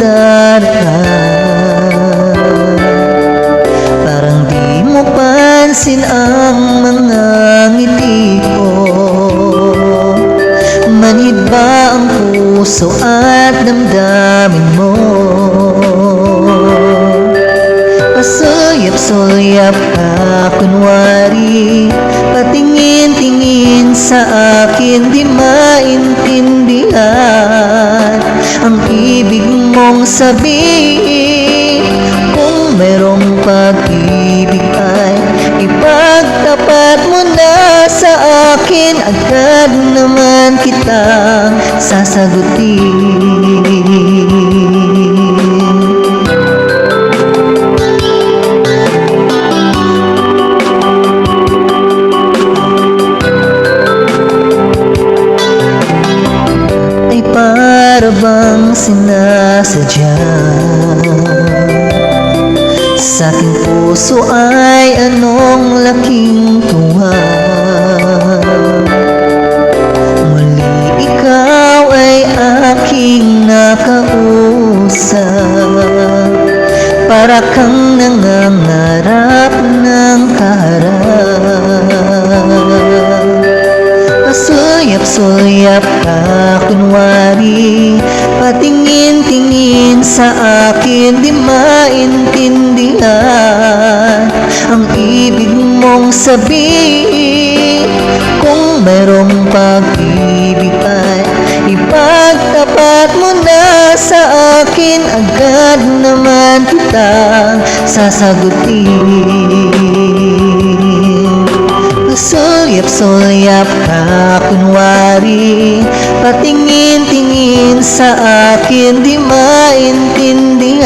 daraan. Parang di mo pansin ang mga ngiti ko. Manhid ba ang puso at damdamin mo? Pasuyap-suyap ka kunwari, patingin-tingin sa akin, di maintindihan ang ibig mong sabihin. Kung merong pag-ibig ay ipagtapat mo na sa akin, agad naman kitang sasagutin. Para bang sinasadya, sa aking puso ay anong laking tuwa. Muli ikaw ay aking nakausap, para kang nangangarap ng kaharap. Pasuyap-suyap ka kunwari, patingin-tingin sa akin, di maintindihan ang ibig mong sabihin. Kung merong pag-ibig ay ipagtapat mo na sa akin, agad naman kitang sasagutin. Pasuyap-suyap ka kunwari, patingin-tingin sa akin, di maintindihan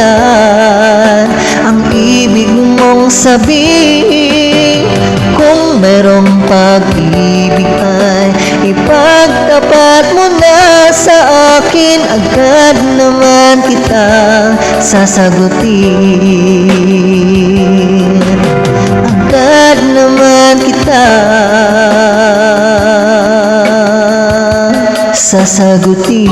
ang ibig mong sabihin. Kung merong pag-ibig ay ipagtapat mo na sa akin, agad naman kitang sasagutin. Agad naman kita sasagutin.